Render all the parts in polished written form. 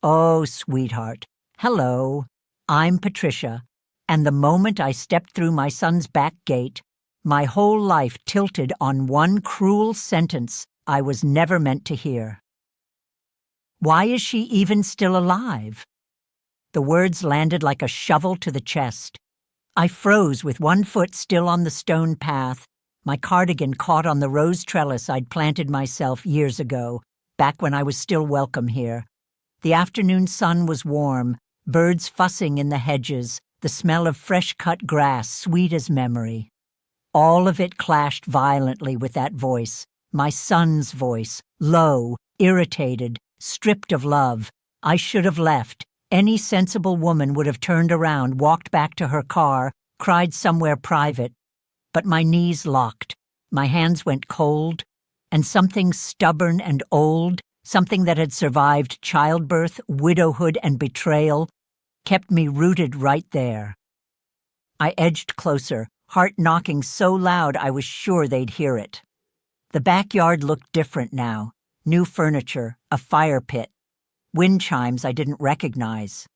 "Oh, sweetheart. Hello. I'm Patricia." And the moment I stepped through my son's back gate, my whole life tilted on one cruel sentence I was never meant to hear. "Why is she even still alive?" The words landed like a shovel to the chest. I froze with one foot still on the stone path, my cardigan caught on the rose trellis I'd planted myself years ago, back when I was still welcome here. The afternoon sun was warm, birds fussing in the hedges, the smell of fresh-cut grass sweet as memory. All of it clashed violently with that voice, my son's voice, low, irritated, stripped of love. I should have left. Any sensible woman would have turned around, walked back to her car, cried somewhere private. But my knees locked, my hands went cold, and something stubborn and old, something that had survived childbirth, widowhood, and betrayal, kept me rooted right there. I edged closer, heart knocking so loud I was sure they'd hear it. The backyard looked different now. New furniture, a fire pit, wind chimes I didn't recognize.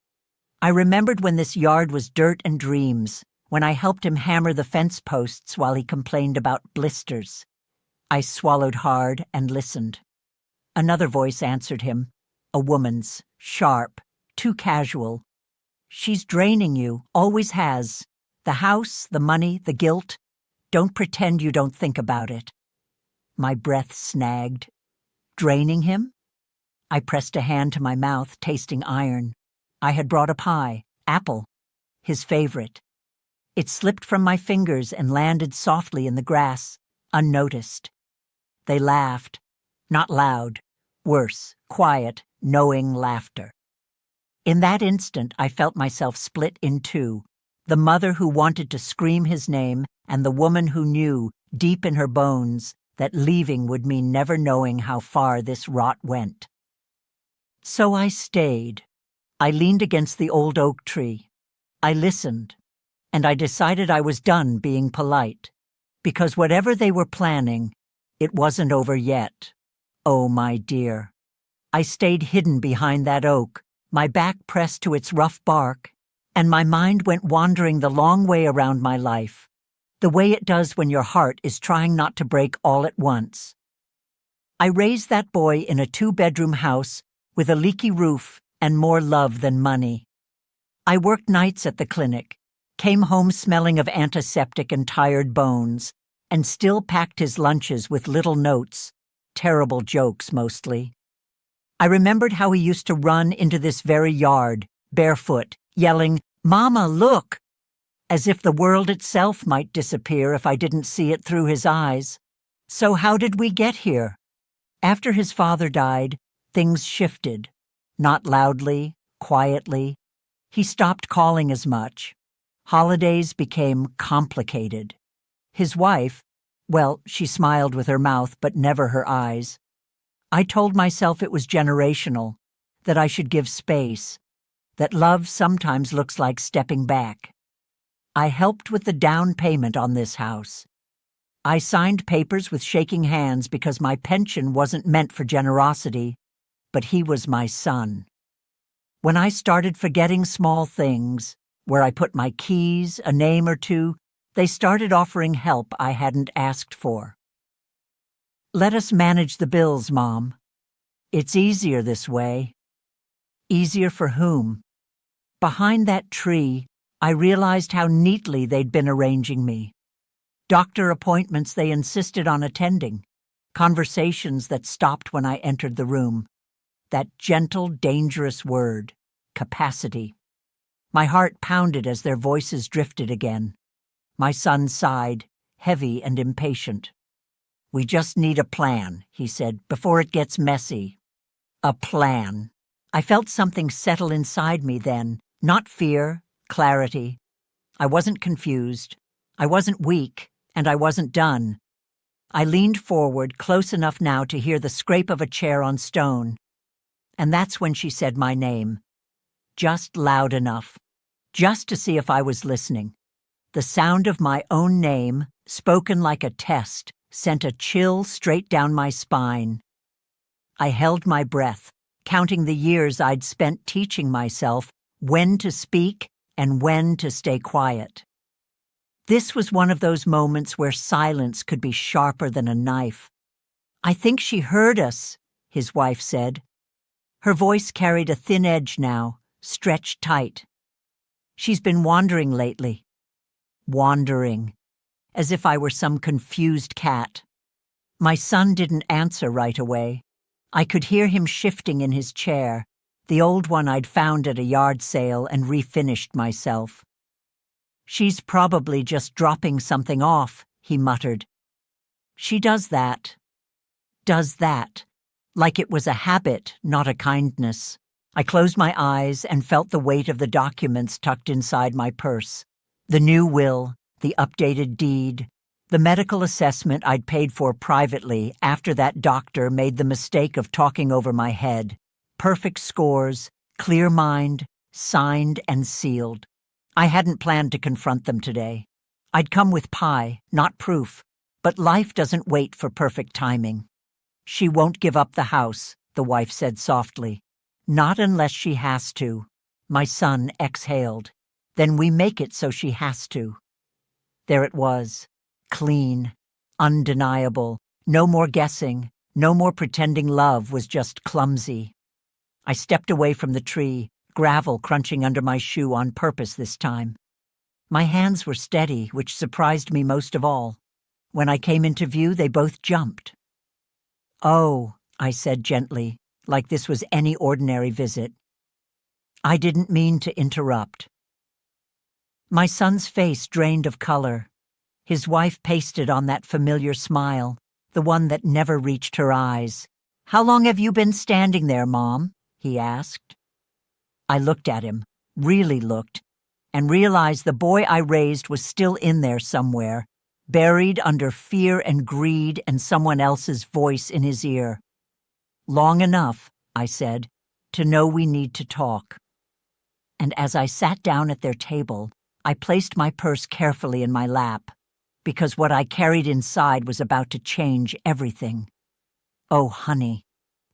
I remembered when this yard was dirt and dreams, when I helped him hammer the fence posts while he complained about blisters. I swallowed hard and listened. Another voice answered him, a woman's, sharp, too casual. "She's draining you, always has. The house, the money, the guilt. Don't pretend you don't think about it." My breath snagged. Draining him? I pressed a hand to my mouth, tasting iron. I had brought a pie, apple, his favorite. It slipped from my fingers and landed softly in the grass, unnoticed. They laughed. Not loud. Worse, quiet, knowing laughter. In that instant, I felt myself split in two, the mother who wanted to scream his name and the woman who knew, deep in her bones, that leaving would mean never knowing how far this rot went. So I stayed. I leaned against the old oak tree. I listened, and I decided I was done being polite, because whatever they were planning, it wasn't over yet. Oh, my dear. I stayed hidden behind that oak, my back pressed to its rough bark, and my mind went wandering the long way around my life, the way it does when your heart is trying not to break all at once. I raised that boy in a 2-bedroom house with a leaky roof and more love than money. I worked nights at the clinic, came home smelling of antiseptic and tired bones, and still packed his lunches with little notes, terrible jokes mostly. I remembered how he used to run into this very yard, barefoot, yelling, "Mama, look!" as if the world itself might disappear if I didn't see it through his eyes. So how did we get here? After his father died, things shifted. Not loudly, quietly. He stopped calling as much. Holidays became complicated. His wife, well, she smiled with her mouth but never her eyes. I told myself it was generational, that I should give space, that love sometimes looks like stepping back. I helped with the down payment on this house. I signed papers with shaking hands because my pension wasn't meant for generosity, but he was my son. When I started forgetting small things, where I put my keys, a name or two, they started offering help I hadn't asked for. "Let us manage the bills, Mom. It's easier this way." Easier for whom? Behind that tree, I realized how neatly they'd been arranging me. Doctor appointments they insisted on attending, conversations that stopped when I entered the room. That gentle, dangerous word, capacity. My heart pounded as their voices drifted again. My son sighed, heavy and impatient. "We just need a plan," he said, "before it gets messy." A plan. I felt something settle inside me then, not fear, clarity. I wasn't confused. I wasn't weak, and I wasn't done. I leaned forward, close enough now to hear the scrape of a chair on stone. And that's when she said my name. Just loud enough. Just to see if I was listening. The sound of my own name, spoken like a test, sent a chill straight down my spine. I held my breath, counting the years I'd spent teaching myself when to speak and when to stay quiet. This was one of those moments where silence could be sharper than a knife. "I think she heard us," his wife said. Her voice carried a thin edge now, stretched tight. "She's been wandering lately." Wandering, as if I were some confused cat. My son didn't answer right away. I could hear him shifting in his chair, the old one I'd found at a yard sale and refinished myself. "She's probably just dropping something off," he muttered. "She does that. Does that. Like it was a habit, not a kindness." I closed my eyes and felt the weight of the documents tucked inside my purse. The new will, the updated deed, the medical assessment I'd paid for privately after that doctor made the mistake of talking over my head. Perfect scores, clear mind, signed and sealed. I hadn't planned to confront them today. I'd come with pie, not proof, but life doesn't wait for perfect timing. "She won't give up the house," the wife said softly. "Not unless she has to." My son exhaled. "Then we make it so she has to." There it was. Clean. Undeniable. No more guessing. No more pretending love was just clumsy. I stepped away from the tree, gravel crunching under my shoe on purpose this time. My hands were steady, which surprised me most of all. When I came into view, they both jumped. "Oh," I said gently, like this was any ordinary visit. "I didn't mean to interrupt." My son's face drained of color. His wife pasted on that familiar smile, the one that never reached her eyes. "How long have you been standing there, Mom?" he asked. I looked at him, really looked, and realized the boy I raised was still in there somewhere, buried under fear and greed and someone else's voice in his ear. "Long enough," I said, "to know we need to talk." And as I sat down at their table, I placed my purse carefully in my lap, because what I carried inside was about to change everything. Oh, honey,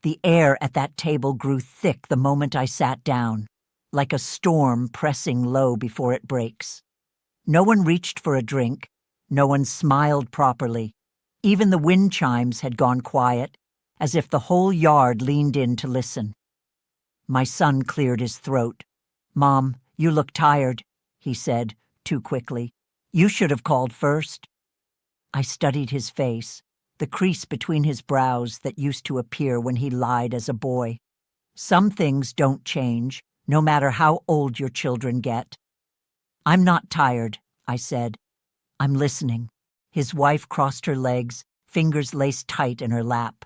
the air at that table grew thick the moment I sat down, like a storm pressing low before it breaks. No one reached for a drink. No one smiled properly. Even the wind chimes had gone quiet, as if the whole yard leaned in to listen. My son cleared his throat. "Mom, you look tired," he said, too quickly. "You should have called first." I studied his face, the crease between his brows that used to appear when he lied as a boy. Some things don't change, no matter how old your children get. "I'm not tired," I said. "I'm listening." His wife crossed her legs, fingers laced tight in her lap.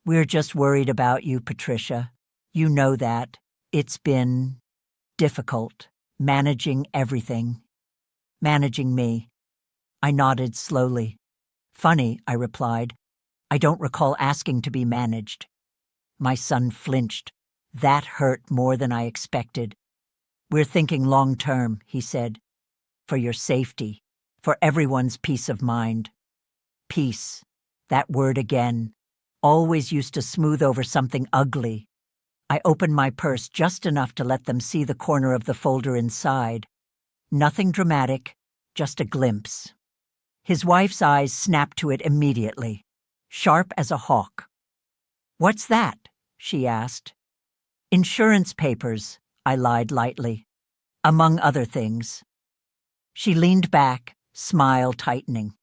"We're just worried about you, Patricia. You know that. It's been difficult, managing everything. Managing me." I nodded slowly. "Funny," I replied. "I don't recall asking to be managed." My son flinched. That hurt more than I expected. "We're thinking long-term," he said. "For your safety. For everyone's peace of mind." Peace. That word again. Always used to smooth over something ugly. I opened my purse just enough to let them see the corner of the folder inside. Nothing dramatic, just a glimpse. His wife's eyes snapped to it immediately, sharp as a hawk. "What's that?" she asked. "Insurance papers," I lied lightly. "Among other things." She leaned back, smile tightening.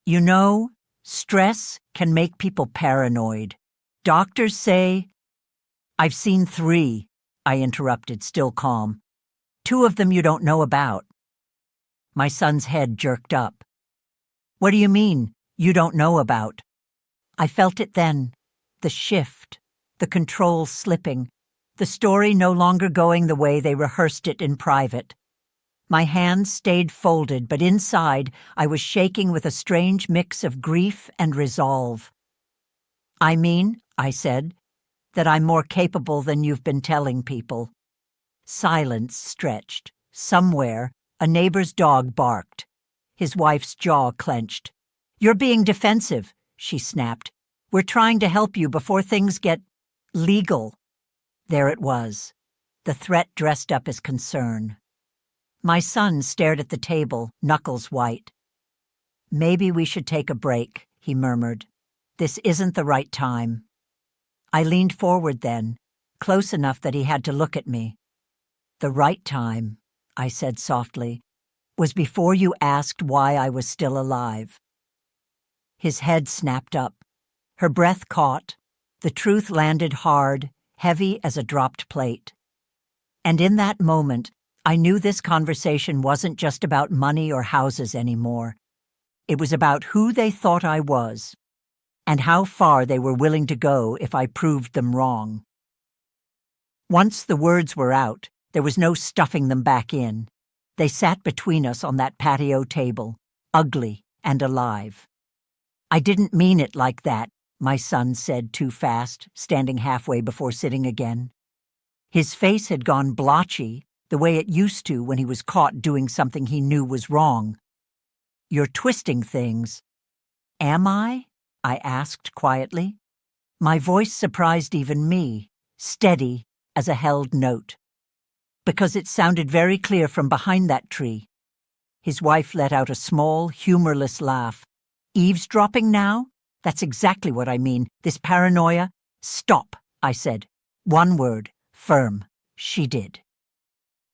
"You know, stress can make people paranoid. Doctors say—" "I've seen 3, I interrupted, still calm. 2 of them you don't know about." My son's head jerked up. "What do you mean, you don't know about?" I felt it then, the shift, the control slipping, the story no longer going the way they rehearsed it in private. My hands stayed folded, but inside I was shaking with a strange mix of grief and resolve. "I mean," I said, "that I'm more capable than you've been telling people." Silence stretched. Somewhere, a neighbor's dog barked. His wife's jaw clenched. "You're being defensive," she snapped. "We're trying to help you before things get legal." There it was, the threat dressed up as concern. My son stared at the table, knuckles white. "Maybe we should take a break," he murmured. "This isn't the right time." I leaned forward then, close enough that he had to look at me. "The right time," I said softly, "was before you asked why I was still alive." His head snapped up. Her breath caught. The truth landed hard, heavy as a dropped plate. And in that moment, I knew this conversation wasn't just about money or houses anymore. It was about who they thought I was, and how far they were willing to go if I proved them wrong. Once the words were out, there was no stuffing them back in. They sat between us on that patio table, ugly and alive. "I didn't mean it like that," my son said too fast, standing halfway before sitting again. His face had gone blotchy, the way it used to when he was caught doing something he knew was wrong. "You're twisting things." "Am I?" I asked quietly. My voice surprised even me, steady as a held note. Because it sounded very clear from behind that tree. His wife let out a small, humorless laugh. "Eavesdropping now? That's exactly what I mean, this paranoia." "Stop," I said. One word, firm. She did.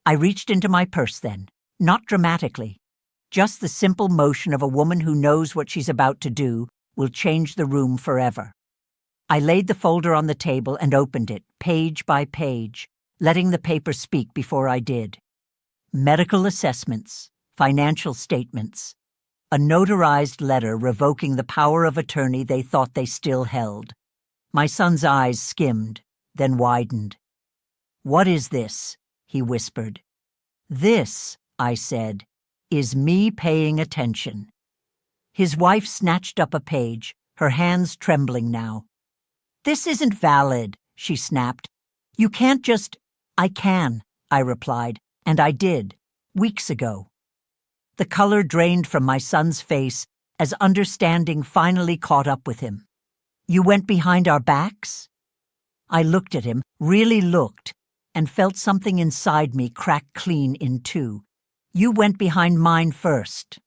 I reached into my purse then, not dramatically. Just the simple motion of a woman who knows what she's about to do will change the room forever. I laid the folder on the table and opened it, page by page, letting the paper speak before I did. Medical assessments, financial statements, a notarized letter revoking the power of attorney they thought they still held. My son's eyes skimmed, then widened. "What is this?" he whispered. "This," I said, "is me paying attention." His wife snatched up a page, her hands trembling now. "This isn't valid," she snapped. "You can't just—" "I can," I replied, and I did, weeks ago. The color drained from my son's face as understanding finally caught up with him. "You went behind our backs?" I looked at him, really looked, and felt something inside me crack clean in two. "You went behind mine first."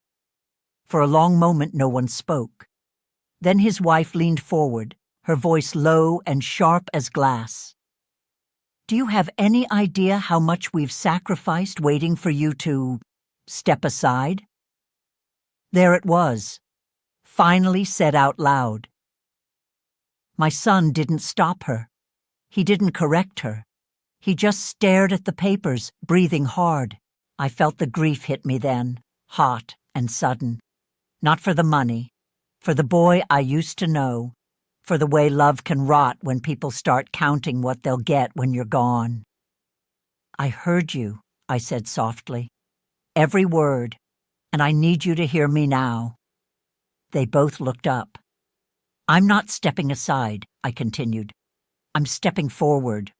For a long moment no one spoke. Then his wife leaned forward, her voice low and sharp as glass. "Do you have any idea how much we've sacrificed waiting for you to step aside?" There it was, finally said out loud. My son didn't stop her. He didn't correct her. He just stared at the papers, breathing hard. I felt the grief hit me then, hot and sudden. Not for the money, for the boy I used to know, for the way love can rot when people start counting what they'll get when you're gone. "I heard you," I said softly. "Every word, and I need you to hear me now." They both looked up. "I'm not stepping aside," I continued. "I'm stepping forward."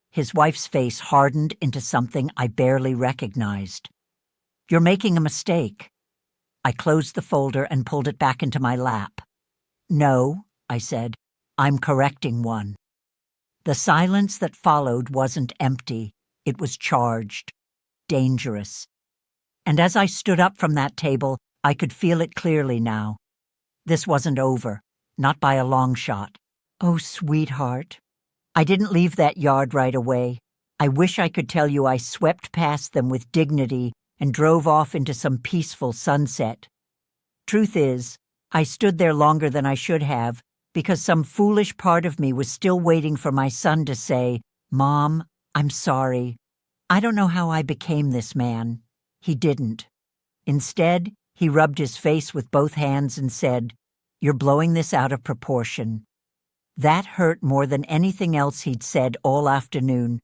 His wife's face hardened into something I barely recognized. "You're making a mistake." I closed the folder and pulled it back into my lap. "No," I said, "I'm correcting one." The silence that followed wasn't empty. It was charged, dangerous. And as I stood up from that table, I could feel it clearly now. This wasn't over, not by a long shot. "Oh, sweetheart. I didn't leave that yard right away. I wish I could tell you I swept past them with dignity and drove off into some peaceful sunset. Truth is, I stood there longer than I should have because some foolish part of me was still waiting for my son to say, 'Mom, I'm sorry. I don't know how I became this man.' He didn't. Instead, he rubbed his face with both hands and said, 'You're blowing this out of proportion.' That hurt more than anything else he'd said all afternoon.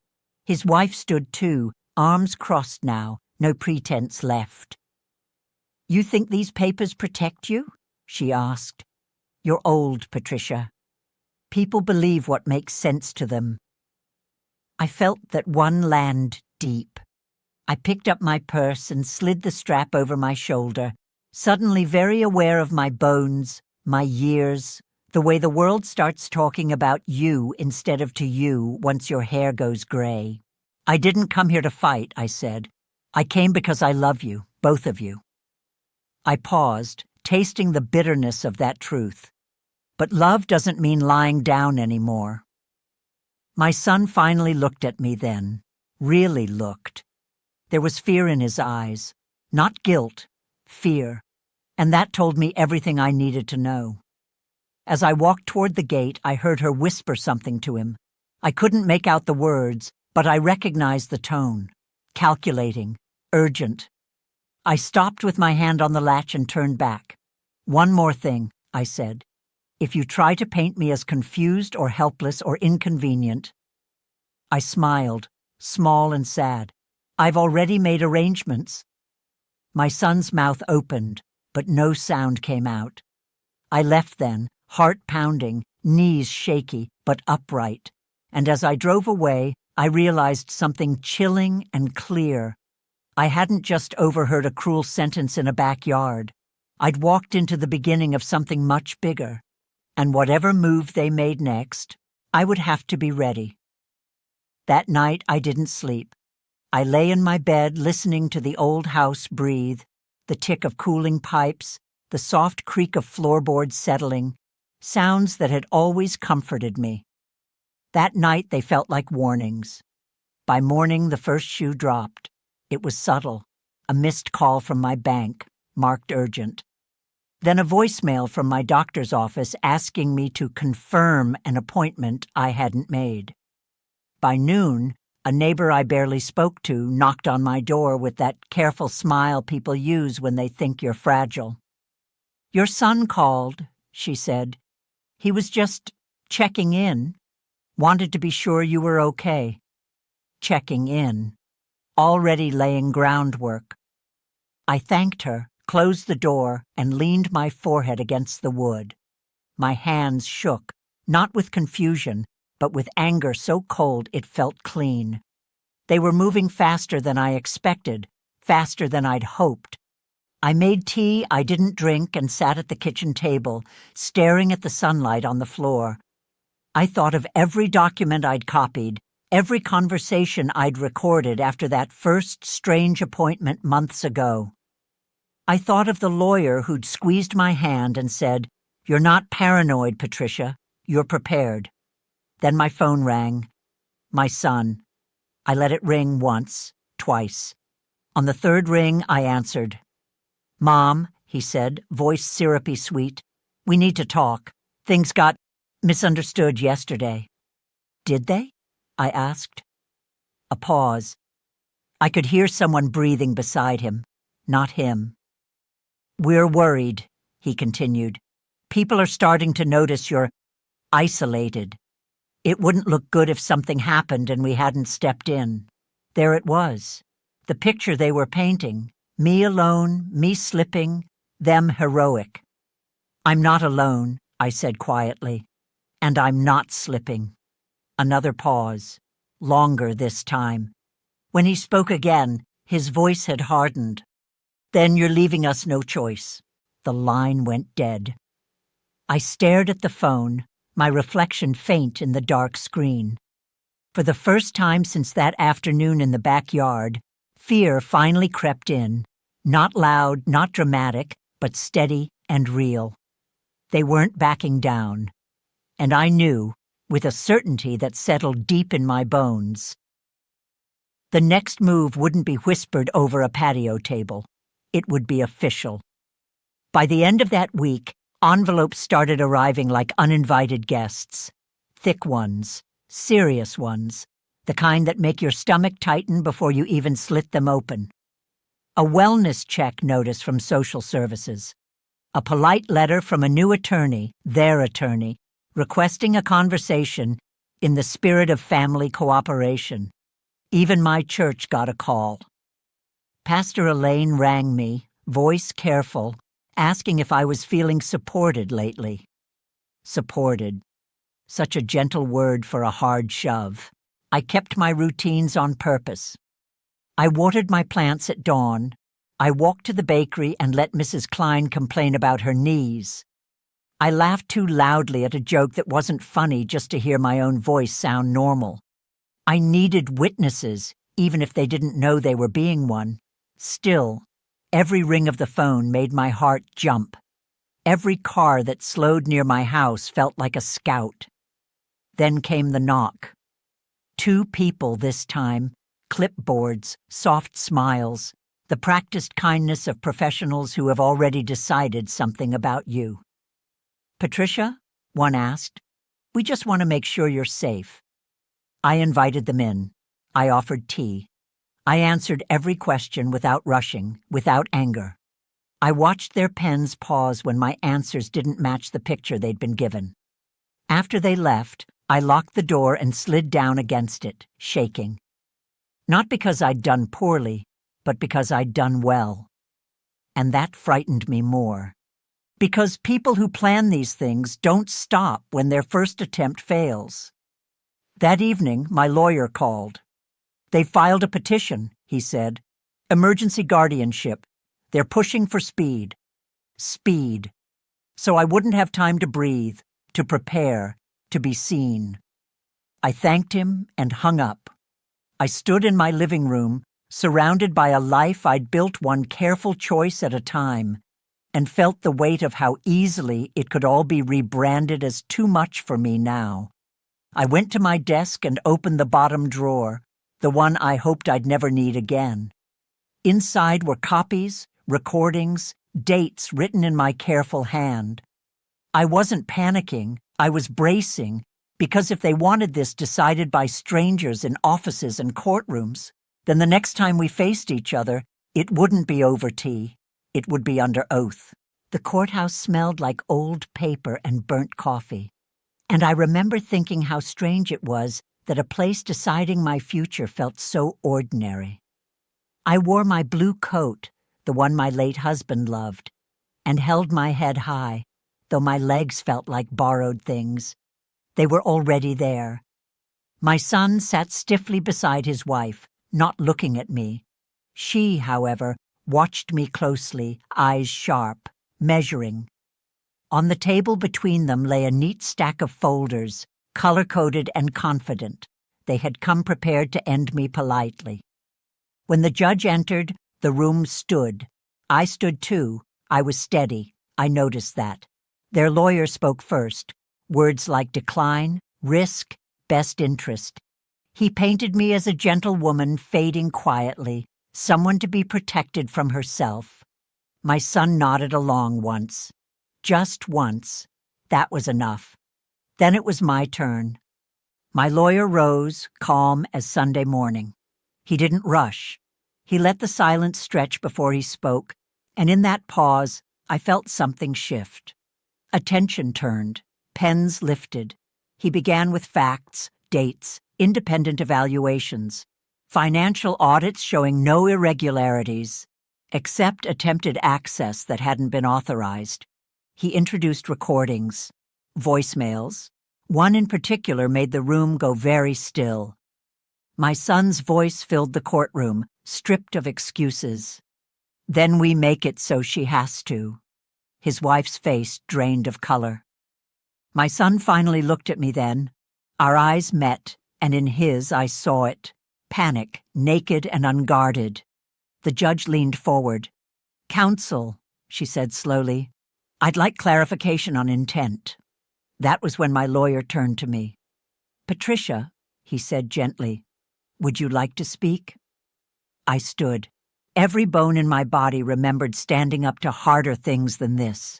His wife stood too, arms crossed now, no pretense left. "You think these papers protect you?" she asked. "You're old, Patricia. People believe what makes sense to them." I felt that one land deep. I picked up my purse and slid the strap over my shoulder, suddenly very aware of my bones, my years, The way the world starts talking about you instead of to you once your hair goes gray. I didn't come here to fight, I said. I came because I love you, both of you. I paused, tasting the bitterness of that truth. But love doesn't mean lying down anymore. My son finally looked at me then, really looked. There was fear in his eyes, not guilt, fear, and that told me everything I needed to know. As I walked toward the gate, I heard her whisper something to him. I couldn't make out the words, but I recognized the tone, calculating, urgent. I stopped with my hand on the latch and turned back. One more thing, I said. If you try to paint me as confused or helpless or inconvenient. I smiled, small and sad. I've already made arrangements. My son's mouth opened, but no sound came out. I left then, heart pounding, knees shaky, but upright. And as I drove away, I realized something chilling and clear. I hadn't just overheard a cruel sentence in a backyard. I'd walked into the beginning of something much bigger. And whatever move they made next, I would have to be ready. That night I didn't sleep. I lay in my bed listening to the old house breathe, the tick of cooling pipes, the soft creak of floorboards settling, sounds that had always comforted me. That night they felt like warnings. By morning the first shoe dropped. It was subtle, a missed call from my bank, marked urgent. Then a voicemail from my doctor's office asking me to confirm an appointment I hadn't made. By noon, a neighbor I barely spoke to knocked on my door with that careful smile people use when they think you're fragile. "Your son called," she said. "He was just checking in. Wanted to be sure you were okay." Checking in. Already laying groundwork. I thanked her, closed the door, and leaned my forehead against the wood. My hands shook, not with confusion, but with anger so cold it felt clean. They were moving faster than I expected, faster than I'd hoped. I made tea I didn't drink and sat at the kitchen table, staring at the sunlight on the floor. I thought of every document I'd copied, every conversation I'd recorded after that first strange appointment months ago. I thought of the lawyer who'd squeezed my hand and said, "You're not paranoid, Patricia. You're prepared." Then my phone rang. My son. I let it ring once, twice. On the third ring, I answered. "Mom," he said, voice syrupy sweet, "we need to talk. Things got misunderstood yesterday." "Did they?" I asked. A pause. I could hear someone breathing beside him, not him. "We're worried," he continued. "People are starting to notice you're isolated. It wouldn't look good if something happened and we hadn't stepped in." There it was, the picture they were painting, me alone, me slipping, them heroic. "I'm not alone," I said quietly, "and I'm not slipping." Another pause, longer this time. When he spoke again, his voice had hardened. "Then you're leaving us no choice." The line went dead. I stared at the phone, my reflection faint in the dark screen. For the first time since that afternoon in the backyard, fear finally crept in, not loud, not dramatic, but steady and real. They weren't backing down. And I knew, with a certainty that settled deep in my bones. The next move wouldn't be whispered over a patio table. It would be official. By the end of that week, envelopes started arriving like uninvited guests. Thick ones, serious ones, the kind that make your stomach tighten before you even slit them open. A wellness check notice from social services. A polite letter from a new attorney, their attorney, requesting a conversation in the spirit of family cooperation. Even my church got a call. Pastor Elaine rang me, voice careful, asking if I was feeling supported lately. Supported. Such a gentle word for a hard shove. I kept my routines on purpose. I watered my plants at dawn. I walked to the bakery and let Mrs. Klein complain about her knees. I laughed too loudly at a joke that wasn't funny just to hear my own voice sound normal. I needed witnesses, even if they didn't know they were being one. Still, every ring of the phone made my heart jump. Every car that slowed near my house felt like a scout. Then came the knock. 2 people this time, clipboards, soft smiles, the practiced kindness of professionals who have already decided something about you. "Patricia?" one asked. "We just want to make sure you're safe." I invited them in. I offered tea. I answered every question without rushing, without anger. I watched their pens pause when my answers didn't match the picture they'd been given. After they left, I locked the door and slid down against it, shaking. Not because I'd done poorly, but because I'd done well. And that frightened me more. Because people who plan these things don't stop when their first attempt fails. That evening, my lawyer called. "They filed a petition," he said. "Emergency guardianship. They're pushing for speed." Speed. So I wouldn't have time to breathe, to prepare, to be seen. I thanked him and hung up. I stood in my living room, surrounded by a life I'd built one careful choice at a time, and felt the weight of how easily it could all be rebranded as too much for me now. I went to my desk and opened the bottom drawer, the one I hoped I'd never need again. Inside were copies, recordings, dates written in my careful hand. I wasn't panicking, I was bracing, because if they wanted this decided by strangers in offices and courtrooms, then the next time we faced each other, it wouldn't be over tea. It would be under oath. The courthouse smelled like old paper and burnt coffee. And I remember thinking how strange it was that a place deciding my future felt so ordinary. I wore my blue coat, the one my late husband loved, and held my head high, though my legs felt like borrowed things. They were already there. My son sat stiffly beside his wife, not looking at me. She, however, watched me closely, eyes sharp, measuring. On the table between them lay a neat stack of folders, color-coded and confident. They had come prepared to end me politely. When the judge entered, the room stood. I stood too. I was steady. I noticed that. Their lawyer spoke first. Words like decline, risk, best interest. He painted me as a gentle woman fading quietly, someone to be protected from herself. My son nodded along once. Just once. That was enough. Then it was my turn. My lawyer rose, calm as Sunday morning. He didn't rush. He let the silence stretch before he spoke, and in that pause, I felt something shift. Attention turned, pens lifted. He began with facts, dates, independent evaluations, financial audits showing no irregularities, except attempted access that hadn't been authorized. He introduced recordings, voicemails. One in particular made the room go very still. My son's voice filled the courtroom, stripped of excuses. "Then we make it so she has to." His wife's face drained of color. My son finally looked at me then. Our eyes met, and in his I saw it. Panic, naked and unguarded. The judge leaned forward. "Counsel," she said slowly, "I'd like clarification on intent." That was when my lawyer turned to me. "Patricia," he said gently, "would you like to speak?" I stood. Every bone in my body remembered standing up to harder things than this.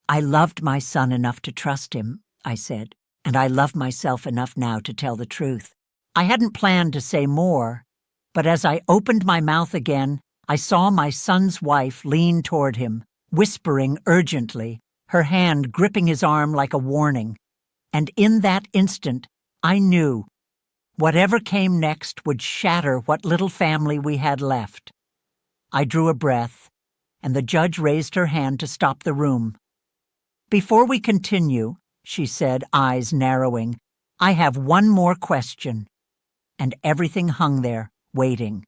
"I loved my son enough to trust him," I said, "and I love myself enough now to tell the truth." I hadn't planned to say more, but as I opened my mouth again, I saw my son's wife lean toward him, whispering urgently, her hand gripping his arm like a warning. And in that instant, I knew whatever came next would shatter what little family we had left. I drew a breath, and the judge raised her hand to stop the room. "Before we continue," she said, eyes narrowing, "I have one more question." And everything hung there, waiting.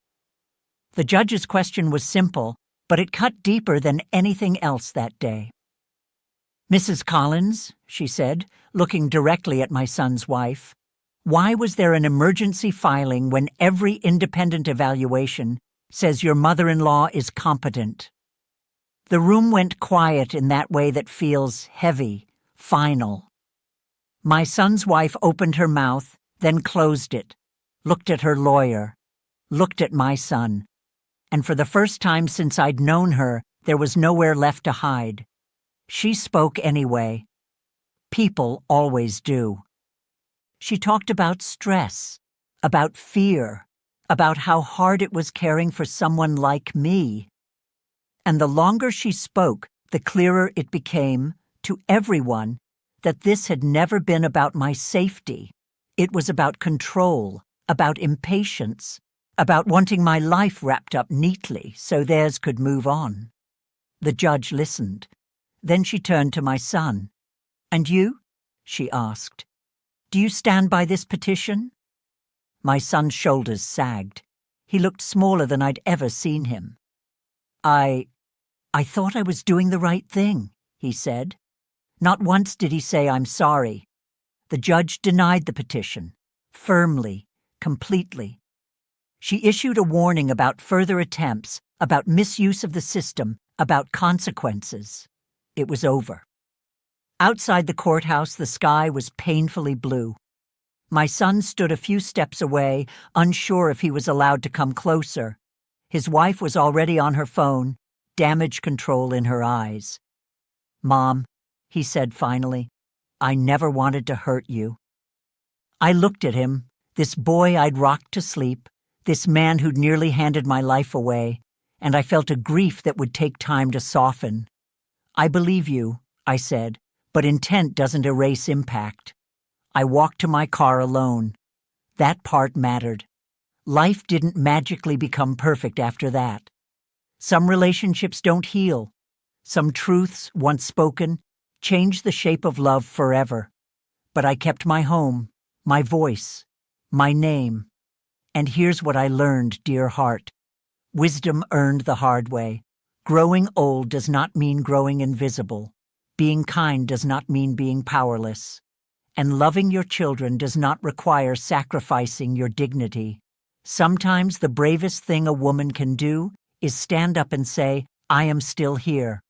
The judge's question was simple, but it cut deeper than anything else that day. Mrs. Collins, she said, looking directly at my son's wife, why was there an emergency filing when every independent evaluation says your mother-in-law is competent? The room went quiet in that way that feels heavy, final. My son's wife opened her mouth, then closed it, looked at her lawyer, looked at my son, and for the first time since I'd known her, there was nowhere left to hide. She spoke anyway. People always do. She talked about stress, about fear, about how hard it was caring for someone like me. And the longer she spoke, the clearer it became, to everyone, that this had never been about my safety. It was about control, about impatience, about wanting my life wrapped up neatly so theirs could move on. The judge listened. Then she turned to my son. "And you?" she asked. "Do you stand by this petition?" My son's shoulders sagged. He looked smaller than I'd ever seen him. I thought I was doing the right thing," he said. Not once did he say, "I'm sorry." The judge denied the petition, firmly, completely. She issued a warning about further attempts, about misuse of the system, about consequences. It was over. Outside the courthouse, the sky was painfully blue. My son stood a few steps away, unsure if he was allowed to come closer. His wife was already on her phone, damage control in her eyes. "Mom," he said finally, "I never wanted to hurt you." I looked at him, this boy I'd rocked to sleep, this man who'd nearly handed my life away, and I felt a grief that would take time to soften. "I believe you," I said, "but intent doesn't erase impact." I walked to my car alone. That part mattered. Life didn't magically become perfect after that. Some relationships don't heal. Some truths, once spoken, change the shape of love forever. But I kept my home, my voice, my name. And here's what I learned, dear heart. Wisdom earned the hard way. Growing old does not mean growing invisible. Being kind does not mean being powerless. And loving your children does not require sacrificing your dignity. Sometimes the bravest thing a woman can do is stand up and say, "I am still here.